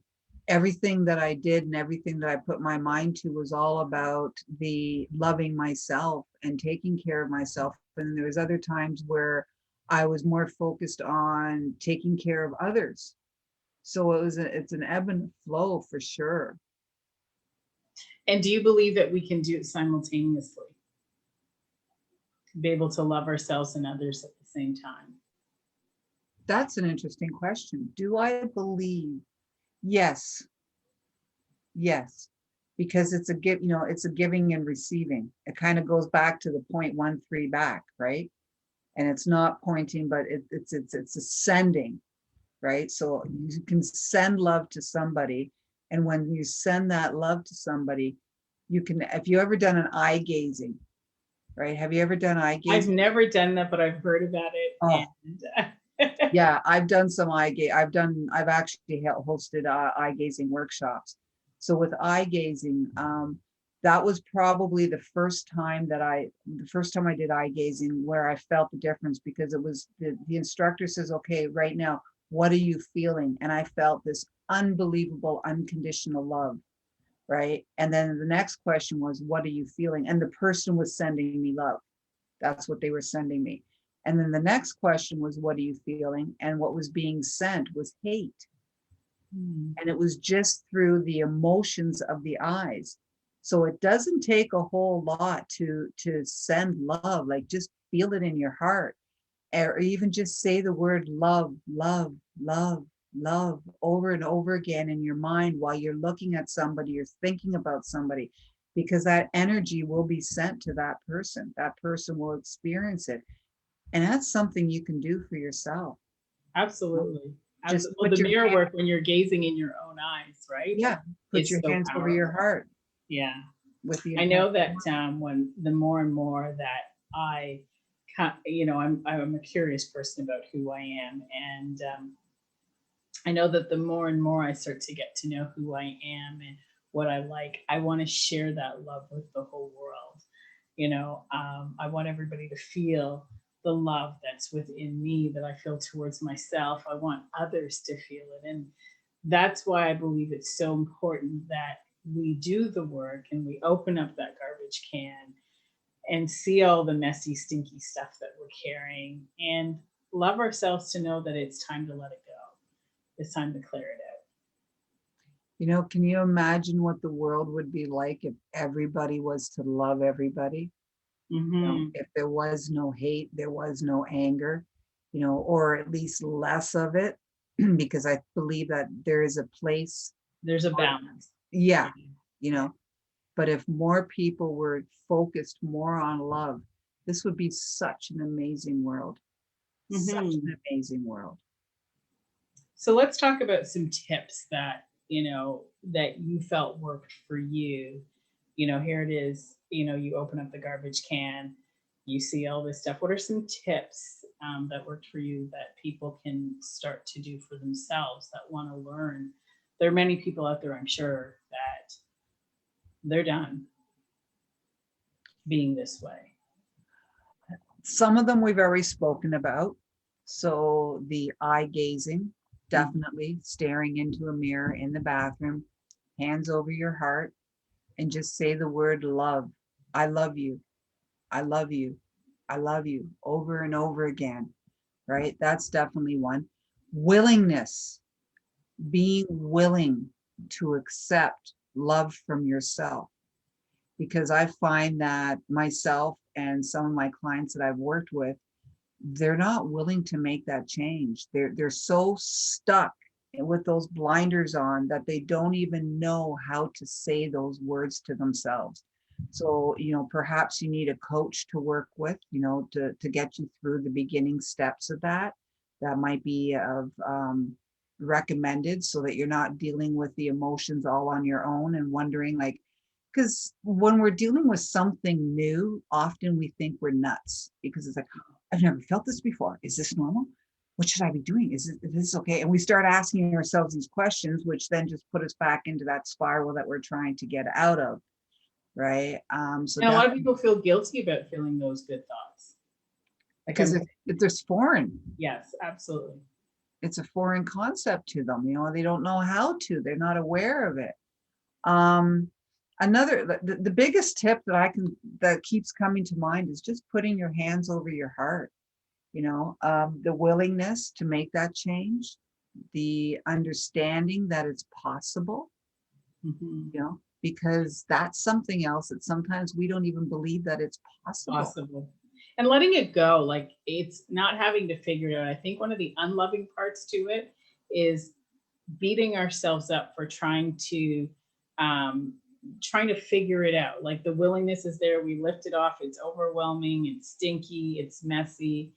S2: everything that I did and everything that I put my mind to was all about the loving myself and taking care of myself. And there was other times where I was more focused on taking care of others. So it's an ebb and flow for sure.
S1: And do you believe that we can do it simultaneously, be able to love ourselves and others at the same time?
S2: That's an interesting question. Do I believe? Yes, yes, because it's a it's a giving and receiving. It kind of goes back to the 0.13 back, right? And it's not pointing, but it's a sending, right? So you can send love to somebody, and when you send that love to somebody, you can. If you ever done an eye gazing, right? Have you ever done eye
S1: I've
S2: gazing?
S1: never done that, but I've heard about it.
S2: Oh,
S1: And
S2: yeah, I've done some I've actually hosted eye gazing workshops. So with eye gazing, that was probably the first time I did eye gazing where I felt the difference, because it was the instructor says, okay, right now, what are you feeling? And I felt this unbelievable unconditional love, right? And then the next question was, what are you feeling? And the person was sending me love. That's what they were sending me. And then the next question was, what are you feeling? And what was being sent was hate.
S1: Hmm.
S2: And it was just through the emotions of the eyes. So it doesn't take a whole lot to send love. Like just feel it in your heart, or even just say the word love, love, love, love over and over again in your mind while you're looking at somebody or thinking about somebody, because that energy will be sent to that person. That person will experience it. And that's something you can do for yourself.
S1: Absolutely.
S2: Just
S1: Absolutely. Well,
S2: put
S1: the
S2: your
S1: mirror
S2: hand,
S1: work when you're gazing in your own eyes, right?
S2: yeah, put
S1: It's
S2: your
S1: so
S2: hands over your
S1: powerful.
S2: heart
S1: Yeah.
S2: with the
S1: I
S2: intention.
S1: know that when the more and more that I'm a curious person about who I am, and I know that the more and more I start to get to know who I am and what I like, I want to share that love with the whole world. I want everybody to feel the love that's within me that I feel towards myself. I want others to feel it. And that's why I believe it's so important that we do the work and we open up that garbage can and see all the messy, stinky stuff that we're carrying and love ourselves to know that it's time to let it go. It's time to clear it out.
S2: Can you imagine what the world would be like if everybody was to love everybody?
S1: Hmm.
S2: If there was no hate, there was no anger, or at least less of it, because I believe that there is a place
S1: There's a
S2: for,
S1: balance.
S2: yeah,
S1: Yeah.
S2: you know, but if more people were focused more on love, this would be such an amazing world, such
S1: Hmm.
S2: an amazing world.
S1: So let's talk about some tips that, that you felt worked for you. Here it is, you open up the garbage can, you see all this stuff. What are some tips that worked for you that people can start to do for themselves that want to learn? There are many people out there, I'm sure, that they're done being this way.
S2: Some of them we've already spoken about. So the eye gazing,
S1: Mhm.
S2: definitely staring into a mirror in the bathroom, hands over your heart, and just say the word love. I love you. I love you. I love you over and over again, right? That's definitely one. Willingness, being willing to accept love from yourself. Because I find that myself and some of my clients that I've worked with, they're not willing to make that change. They're so stuck with those blinders on that they don't even know how to say those words to themselves. So, perhaps you need a coach to work with, to get you through the beginning steps of that. That might be recommended, so that you're not dealing with the emotions all on your own and wondering, like, because when we're dealing with something new, often we think we're nuts, because it's like, I've never felt this before. Is this normal? What should I be doing? Is this okay? And we start asking ourselves these questions, which then just put us back into that spiral that we're trying to get out of. Right. So
S1: And a lot of
S2: definitely,
S1: people feel guilty about feeling those good thoughts. Like
S2: because it's foreign.
S1: yes, absolutely.
S2: It's a foreign concept to them. They don't know how to. They're not aware of it. Um, the biggest tip that keeps coming to mind is just putting your hands over your heart. The willingness to make that change, the understanding that it's possible. Because that's something else that sometimes we don't even believe that it's possible.
S1: And letting it go, like it's not having to figure it out. I think one of the unloving parts to it is beating ourselves up for trying to figure it out. Like the willingness is there, we lift it off, it's overwhelming, it's stinky, it's messy,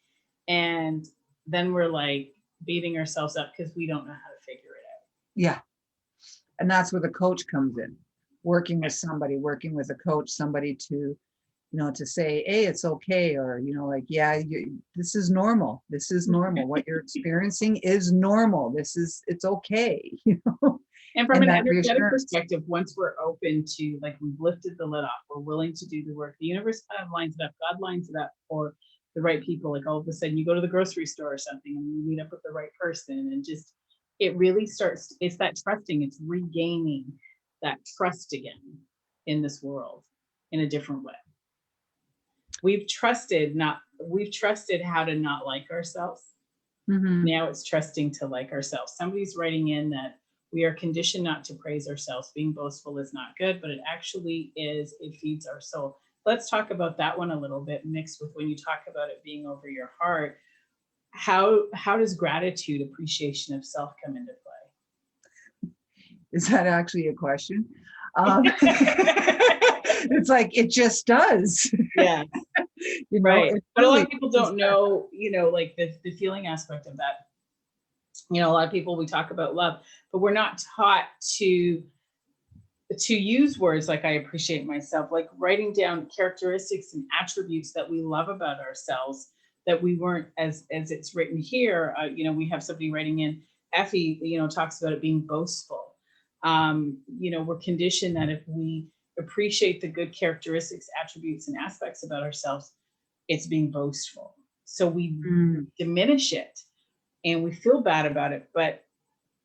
S1: and then we're like beating ourselves up because we don't know how to figure it out.
S2: Yeah. And that's where the coach comes in, working with a coach, somebody to say, hey, it's okay. Or, this is normal. This is normal. What you're experiencing is normal. It's okay.
S1: And from an energetic perspective, once we're open to, like, we've lifted the lid off, we're willing to do the work, the universe kind of lines it up. God lines it up for the right people. Like all of a sudden you go to the grocery store or something and you meet up with the right person, and just, it really starts, it's that trusting, it's regaining that trust again in this world in a different way. We've trusted how to not like ourselves. Now it's trusting to like ourselves. Somebody's writing in that we are conditioned not to praise ourselves. Being boastful is not good, but it actually is. It feeds our soul. Let's talk about that one a little bit, mixed with when you talk about it being over your heart. How does gratitude, appreciation of self come into play?
S2: Is that actually a question? It's like, it just does.
S1: Yeah. Right. But a lot of people don't know, like the feeling aspect of that. A lot of people, we talk about love, but we're not taught to use words like I appreciate myself, like writing down characteristics and attributes that we love about ourselves that we weren't, as it's written here. We have somebody writing in, Effie, talks about it being boastful. We're conditioned that if we appreciate the good characteristics, attributes, and aspects about ourselves, it's being boastful. So we diminish it and we feel bad about it. But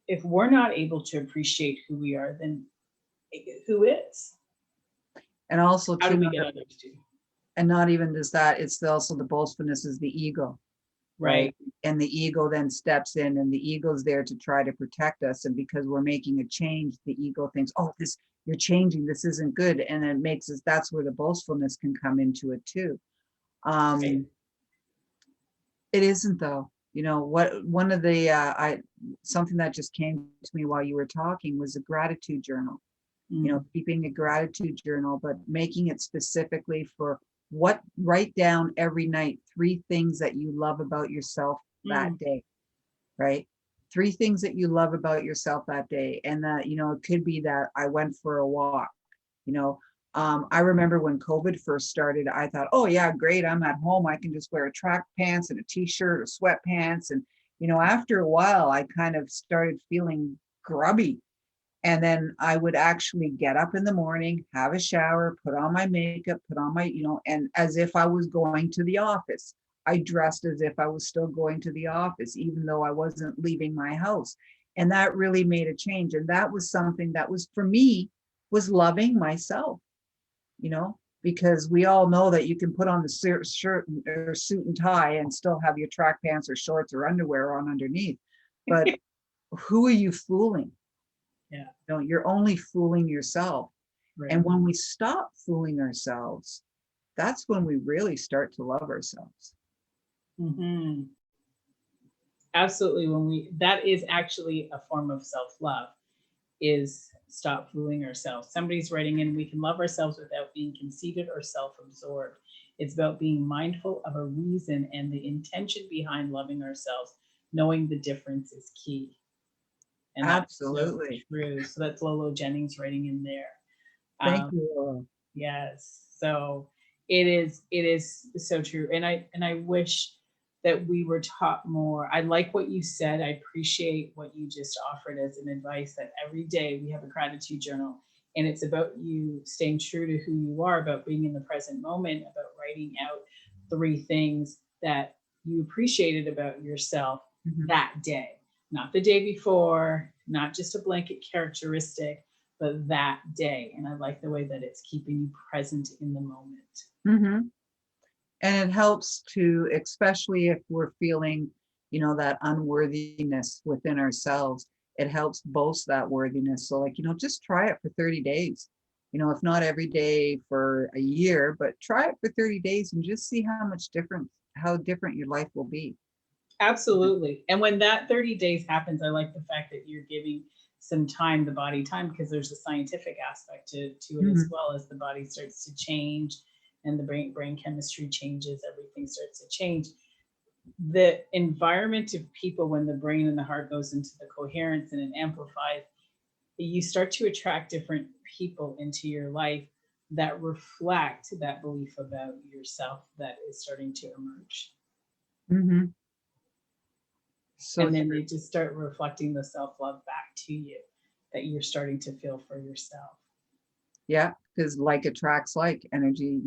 S1: if we're not able to appreciate who we are, then who is?
S2: And also,
S1: how do we get others to?
S2: And not even just that, it's also the boastfulness is the ego. Right. And the ego then steps in, and the ego's there to try to protect us. And because we're making a change, the ego thinks, oh, you're changing, this isn't good. And it makes us, that's where the boastfulness can come into it too. It isn't though. One of the, something that just came to me while you were talking was a gratitude journal. Keeping a gratitude journal, but making it specifically for write down every night 3 things that you love about yourself that day, right? 3 things that you love about yourself that day. And that, it could be that I went for a walk. I remember when COVID first started, I thought, oh yeah, great, I'm at home, I can just wear a track pants and a t-shirt or sweatpants. And, after a while, I kind of started feeling grubby. And then I would actually get up in the morning, have a shower, put on my makeup, put on my, and as if I was going to the office. I dressed as if I was still going to the office, even though I wasn't leaving my house. And that really made a change. And that was something that was, for me, was loving myself, because we all know that you can put on the shirt or suit and tie and still have your track pants or shorts or underwear on underneath. But who are you fooling? Yeah. You're only fooling yourself. Right. And when we stop fooling ourselves, that's when we really start to love ourselves.
S1: Absolutely. That is actually a form of self-love. is stop fooling ourselves. Somebody's writing in, we can love ourselves without being conceited or self-absorbed. It's about being mindful of a reason and the intention behind loving ourselves. Knowing the difference is key. And that's so
S2: Absolutely.
S1: true. So that's Lolo Jennings writing in there.
S2: Thank
S1: Um,
S2: you, Laura.
S1: yes. So it is so true. And I wish that we were taught more. I like what you said. I appreciate what you just offered as an advice, that every day we have a gratitude journal, and it's about you staying true to who you are, about being in the present moment, about writing out 3 things that you appreciated about yourself
S2: Mhm.
S1: that day, not the day before, not just a blanket characteristic, but that day. And I like the way that it's keeping you present in the moment.
S2: Mhm. And it helps to, especially if we're feeling, that unworthiness within ourselves, it helps boast that worthiness. So like, just try it for 30 days. If not every day for a year, but try it for 30 days and just see how different your life will be.
S1: Absolutely. And when that 30 days happens, I like the fact that you're giving some time, the body time, because there's a scientific aspect to it as
S2: Mhm.
S1: well. As the body starts to change and the brain chemistry changes, everything starts to change. The environment of people, when the brain and the heart goes into the coherence and it amplifies, you start to attract different people into your life that reflect that belief about yourself that is starting to emerge.
S2: Mhm. So
S1: And then
S2: true.
S1: they just start reflecting the self-love back to you that you're starting to feel for yourself.
S2: Yeah, because like attracts like energy.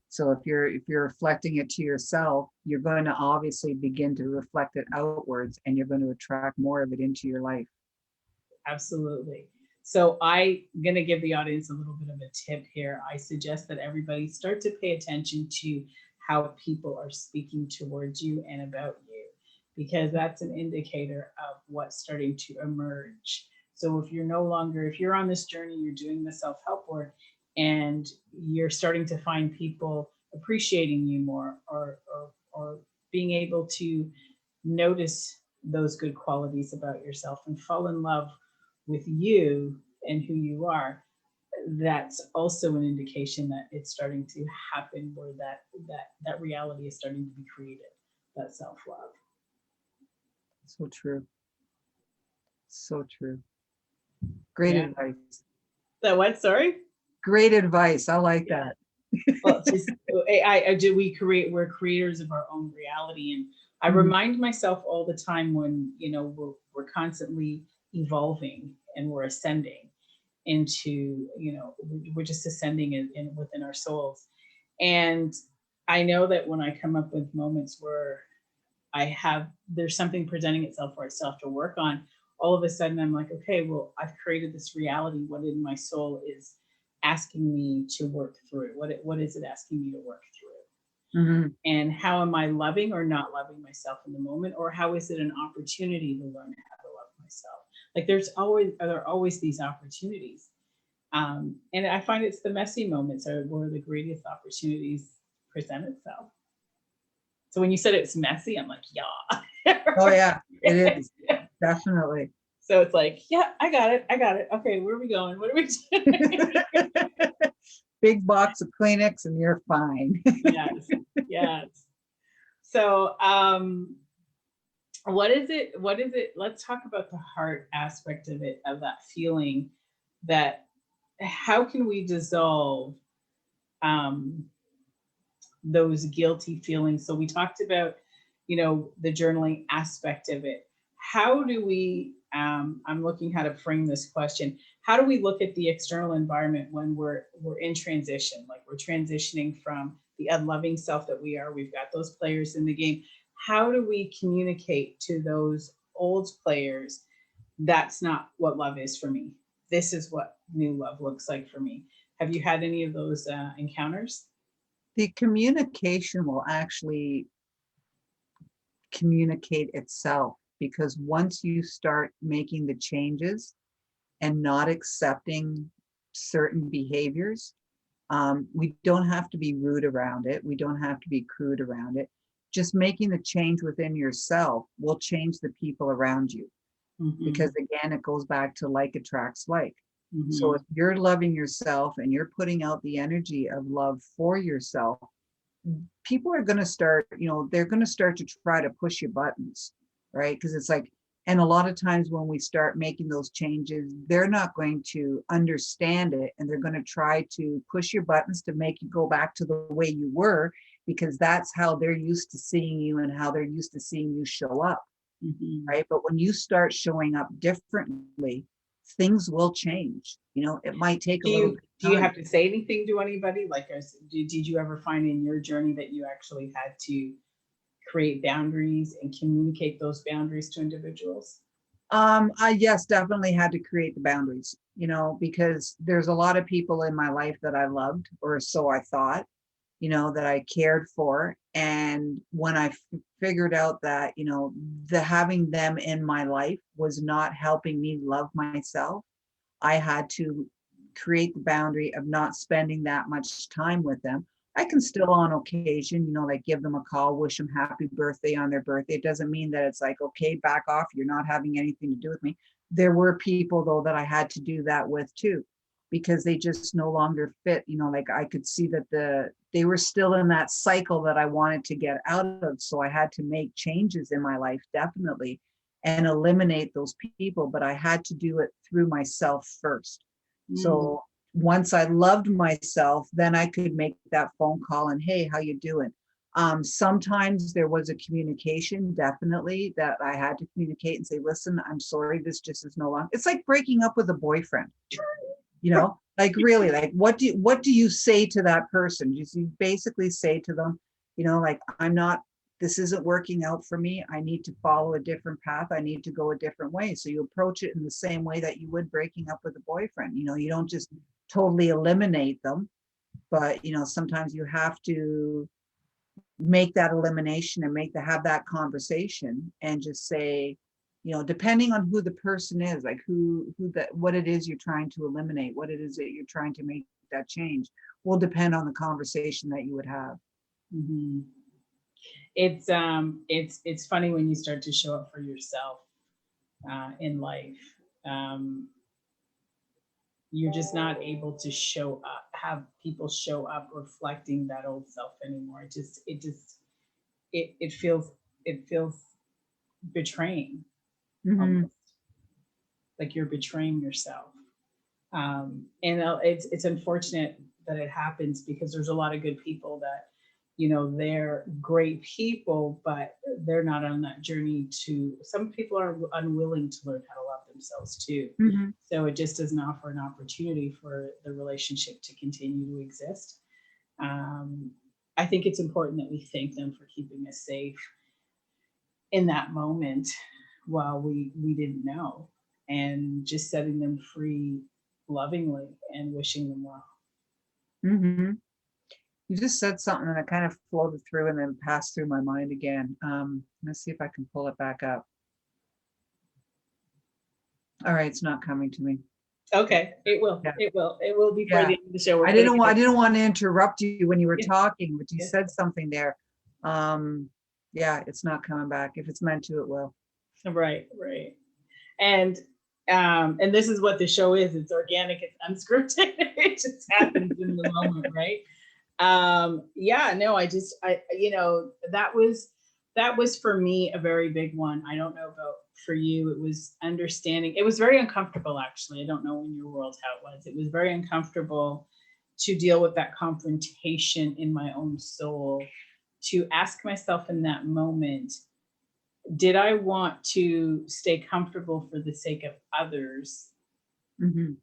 S2: So if you're reflecting it to yourself, you're going to obviously begin to reflect it outwards, and you're going to attract more of it into your life.
S1: Absolutely. So I'm going to give the audience a little bit of a tip here. I suggest that everybody start to pay attention to how people are speaking towards you and about you, because that's an indicator of what's starting to emerge. So if you're on this journey, you're doing the self-help work, and you're starting to find people appreciating you more, or being able to notice those good qualities about yourself and fall in love with you and who you are, that's also an indication that it's starting to happen, where that reality is starting to be created, that self-love.
S2: So true. So true. Great
S1: Yeah.
S2: advice.
S1: That what? Sorry.
S2: Great advice. I like
S1: Yeah.
S2: that.
S1: Well, just I do. We're creators of our own reality, and I
S2: Mhm.
S1: remind myself all the time when we're constantly evolving and we're ascending into, we're just ascending in within our souls. And I know that when I come up with moments where there's something presenting itself where I still have to work on, all of a sudden I'm like, okay, well, I've created this reality. What in my soul is asking me to work through? What is it asking me to work through?
S2: Mhm.
S1: And how am I loving or not loving myself in the moment? Or how is it an opportunity to learn how to love myself? Like there are always these opportunities. And I find it's the messy moments are where the greatest opportunities present itself. So when you said it's messy, I'm like, yeah.
S2: Oh yeah, it is. Definitely.
S1: So it's like, yeah, I got it. I got it. Okay, where are we going? What are we doing?
S2: Big box of Kleenex and you're fine.
S1: Yes, yes. So what is it? What is it? Let's talk about the heart aspect of it, of that feeling, that how can we dissolve um those guilty feelings? So we talked about, the journaling aspect of it. How do we, I'm looking how to frame this question. How do we look at the external environment when we're in transition? Like we're transitioning from the unloving self that we are. We've got those players in the game. How do we communicate to those old players, that's not what love is for me? This is what new love looks like for me. Have you had any of those encounters?
S2: The communication will actually communicate itself, because once you start making the changes and not accepting certain behaviors, we don't have to be rude around it. We don't have to be crude around it. Just making the change within yourself will change the people around you. because
S1: Mhm.
S2: again, it goes back to like attracts like. So if
S1: Mhm.
S2: you're loving yourself and you're putting out the energy of love for yourself, people are going to start, they're going to start to try to push your buttons, right? Because it's like, and a lot of times when we start making those changes, they're not going to understand it. And they're going to try to push your buttons to make you go back to the way you were, because that's how they're used to seeing you and how they're used to seeing you show up,
S1: Mhm.
S2: right? But when you start showing up differently, things will change. It might take a
S1: Do
S2: little
S1: you
S2: bit
S1: do
S2: of
S1: you
S2: time.
S1: have to say anything to anybody? Like, did you ever find in your journey that you actually had to create boundaries and communicate those boundaries to individuals?
S2: I yes, definitely had to create the boundaries, because there's a lot of people in my life that I loved, or so I thought, that I cared for. And when I figured out that, the having them in my life was not helping me love myself, I had to create the boundary of not spending that much time with them. I can still on occasion, like give them a call, wish them happy birthday on their birthday. It doesn't mean that it's like, okay, back off. You're not having anything to do with me. There were people though that I had to do that with too, because they just no longer fit, like I could see that they were still in that cycle that I wanted to get out of. So I had to make changes in my life, definitely, and eliminate those people, but I had to do it through myself first.
S1: Mm.
S2: So once I loved myself, then I could make that phone call and, hey, how you doing? Sometimes there was a communication, definitely, that I had to communicate and say, listen, I'm sorry, this just is no longer. It's like breaking up with a boyfriend, like really, like what do you say to that person? You basically say to them, like, this isn't working out for me. I need to follow a different path. I need to go a different way. So you approach it in the same way that you would breaking up with a boyfriend. You don't just totally eliminate them, but sometimes you have to make that elimination and have that conversation and just say, depending on who the person is, like who that, what it is you're trying to eliminate, what it is that you're trying to make that change, will depend on the conversation that you would have.
S1: Mhm. It's funny when you start to show up for yourself in life. Um, you're just not able to show up, have people show up reflecting that old self anymore. It feels betraying,
S2: Hmm.
S1: almost like you're betraying yourself. And it's unfortunate that it happens, because there's a lot of good people that, they're great people, but they're not on that journey. To Some people are unwilling to learn how to love themselves too.
S2: Hmm.
S1: So it just doesn't offer an opportunity for the relationship to continue to exist. um, I think it's important that we thank them for keeping us safe in that moment while we didn't know, and just setting them free lovingly and wishing them well.
S2: Hmm. You just said something that kind of floated through and then passed through my mind again. Let's see if I can pull it back up. All right, it's not coming to me.
S1: Okay, it will.
S2: Yeah.
S1: It will before
S2: Yeah.
S1: the end of the show. We're
S2: I
S1: putting
S2: didn't want I
S1: it.
S2: didn't want to interrupt you when you were
S1: Yeah,
S2: talking, but you
S1: yeah.
S2: said something there. Um, yeah, it's not coming back. If it's meant to, it will.
S1: Right, right. And this is what the show is. It's organic. It's unscripted. It just happens in the moment, right? Yeah, no, that was for me a very big one. I don't know about for you. It was understanding. It was very uncomfortable, actually. I don't know in your world how it was. It was very uncomfortable to deal with that confrontation in my own soul, to ask myself in that moment, did I want to stay comfortable for the sake of others,
S2: Hmm.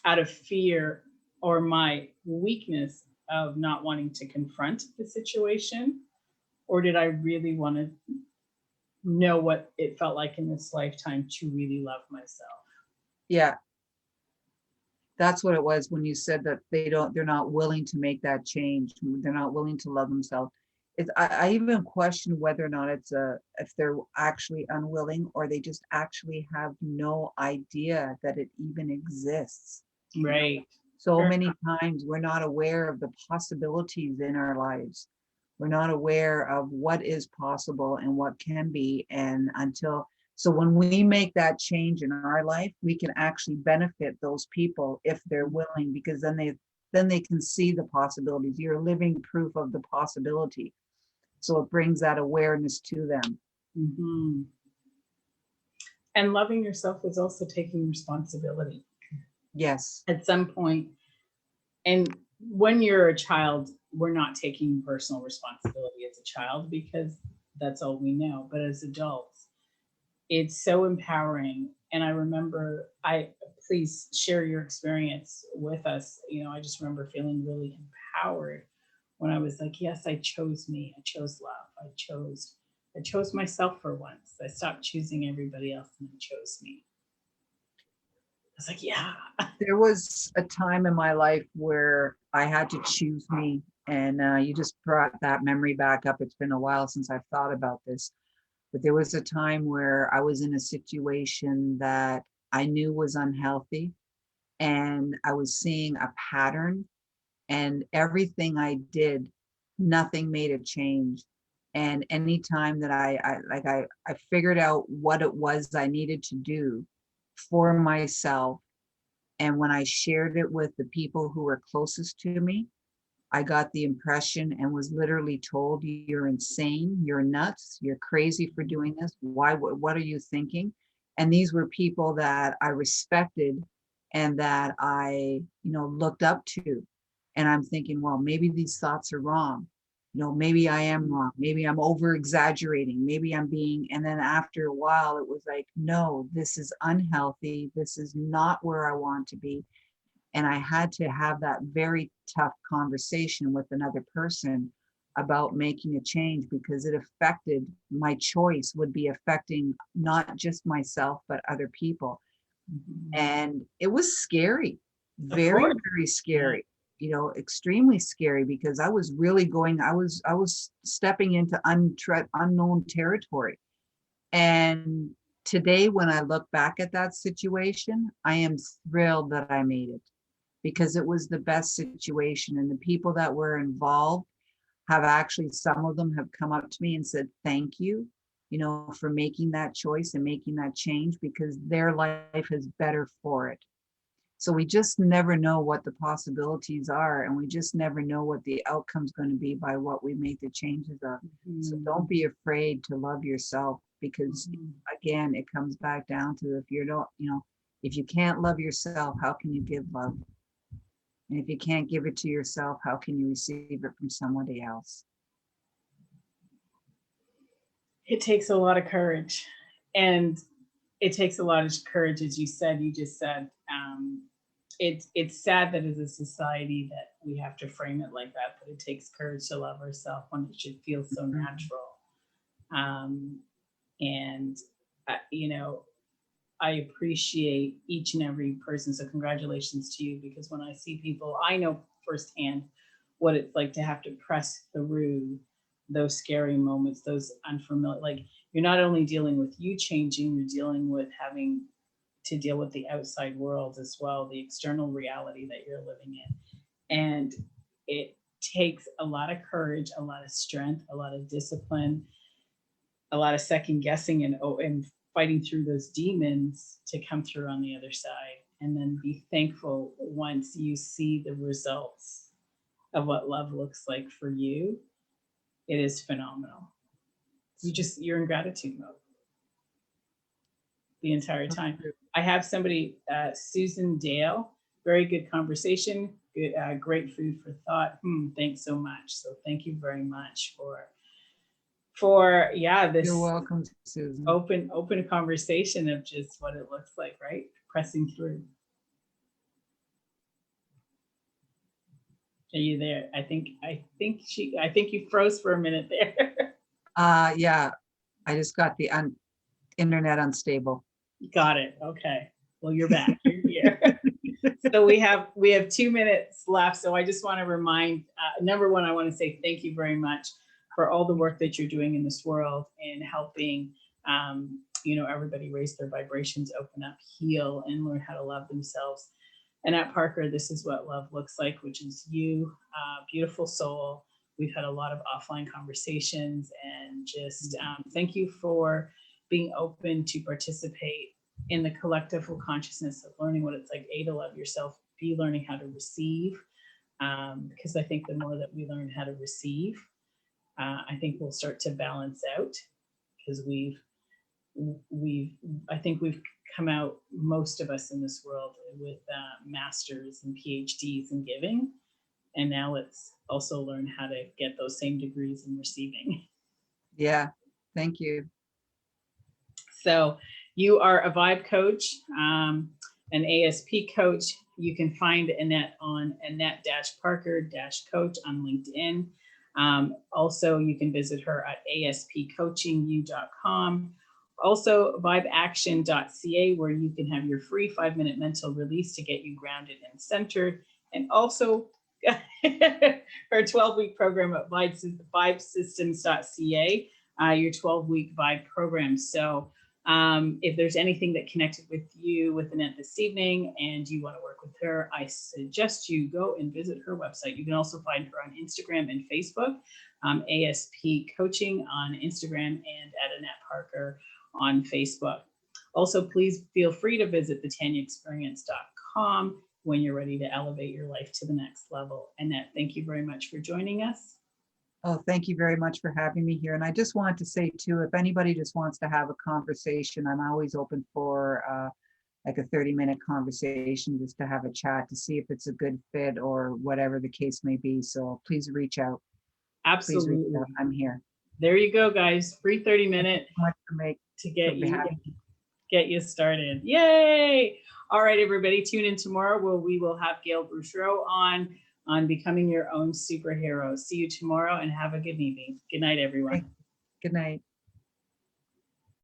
S1: out of fear or my weakness of not wanting to confront the situation? Or did I really want to know what it felt like in this lifetime to really love myself?
S2: Yeah, that's what it was when you said that they're not willing to make that change. They're not willing to love themselves. I even question whether or not if they're actually unwilling, or they just actually have no idea that it even exists.
S1: Right.
S2: So
S1: Sure.
S2: many times we're not aware of the possibilities in our lives. We're not aware of what is possible and what can be. And until, So when we make that change in our life, we can actually benefit those people if they're willing, because then they can see the possibilities. You're living proof of the possibility. So it brings that awareness to them.
S1: Mhm. And loving yourself is also taking responsibility
S2: Yes.
S1: at some point. And when you're a child, we're not taking personal responsibility as a child because that's all we know. But as adults, it's so empowering. And I remember, I please share your experience with us. You know, I just remember feeling really empowered when I was like, yes, I chose me. I chose love. I chose myself for once. I stopped choosing everybody else and I chose me. I was like, yeah.
S2: There was a time in my life where I had to choose me. And you just brought that memory back up. It's been a while since I've thought about this. But there was a time where I was in a situation that I knew was unhealthy, and I was seeing a pattern, and everything I did, nothing made a change. And anytime that I figured out what it was I needed to do for myself, and when I shared it with the people who were closest to me, I got the impression and was literally told, you're insane, you're nuts, you're crazy for doing this. Why, what are you thinking? And these were people that I respected and that I, looked up to. And I'm thinking, well, maybe these thoughts are wrong. Maybe I am wrong. Maybe I'm over exaggerating. Maybe I'm being, and then after a while, it was like, no, this is unhealthy. This is not where I want to be. And I had to have that very tough conversation with another person about making a change, because it affected my choice, would be affecting not just myself, but other people.
S1: Mhm.
S2: And it was scary,
S1: Of
S2: very,
S1: course.
S2: very
S1: Yeah.
S2: scary, extremely scary, because I was really I was stepping into unknown territory. And today, when I look back at that situation, I am thrilled that I made it, because it was the best situation. And the people that were involved have actually, some of them have come up to me and said, thank you, for making that choice and making that change, because their life is better for it. So we just never know what the possibilities are, and we just never know what the outcome's going to be by what we make the changes of. So
S1: Mhm.
S2: don't be afraid to love yourself, because
S1: Mhm.
S2: again, it comes back down to, if you don't, if you can't love yourself, how can you give love? And if you can't give it to yourself, how can you receive it from somebody else?
S1: It takes a lot of courage. And it takes a lot of courage, as you said, you just said. It's sad that as a society that we have to frame it like that, but it takes courage to love ourselves when it should feel so
S2: Mhm.
S1: natural. Um, and, you know, I appreciate each and every person. So congratulations to you, because when I see people, I know firsthand what it's like to have to press through those scary moments, those unfamiliar, like you're not only dealing with you changing, you're dealing with having to deal with the outside world as well, the external reality that you're living in. And it takes a lot of courage, a lot of strength, a lot of discipline, a lot of second guessing and fighting through those demons to come through on the other side, and then be thankful once you see the results of what love looks like for you. It is phenomenal. You're in gratitude mode the entire time. I have somebody, Susan Dale, very good conversation, good, great food for thought. Thanks so much. So thank you very much for yeah,
S2: You're
S1: this
S2: welcome, Susan.
S1: open conversation of just what it looks like, right? Pressing through. Are you there? I think you froze for a minute there.
S2: Yeah, I just got the internet unstable.
S1: Got it. Okay. Well, you're back. You're here. So we have 2 minutes left. So I just want to remind, number one, I want to say thank you very much for all the work that you're doing in this world and helping, everybody raise their vibrations, open up, heal, and learn how to love themselves. And at Parker, this is what love looks like, which is you, beautiful soul. We've had a lot of offline conversations, and just thank you for being open to participate in the collective consciousness of learning what it's like, A, to love yourself, B, learning how to receive. Because I think the more that we learn how to receive, I think we'll start to balance out, because I think we've come out, most of us in this world, with masters and PhDs in giving. And now let's also learn how to get those same degrees in receiving.
S2: Yeah. Thank you.
S1: So you are a vibe coach, an ASP coach. You can find Annette on Annette-Parker-Coach on LinkedIn. Also, you can visit her at aspcoachingyou.com. Also, vibeaction.ca, where you can have your free 5-minute mental release to get you grounded and centered. And also her 12-week program at vibesystems.ca, your 12-week vibe program. So if there's anything that connected with you with Annette this evening and you want to work with her, I suggest you go and visit her website. You can also find her on Instagram and Facebook, ASP Coaching on Instagram and at Annette Parker on Facebook. Also, please feel free to visit thetanyaexperience.com when you're ready to elevate your life to the next level. Annette, thank you very much for joining us.
S2: Oh, thank you very much for having me here. And I just wanted to say too, if anybody just wants to have a conversation, I'm always open for like a 30-minute conversation, just to have a chat to see if it's a good fit or whatever the case may be. So please reach out.
S1: Absolutely.
S2: Please reach out. I'm here.
S1: There you go, guys. Free 30-minute
S2: to
S1: get you started. Yay! All right, everybody, tune in tomorrow where we will have Gail Bouchereau on becoming your own superhero. See you tomorrow and have a good evening. Good night, everyone.
S2: Good night.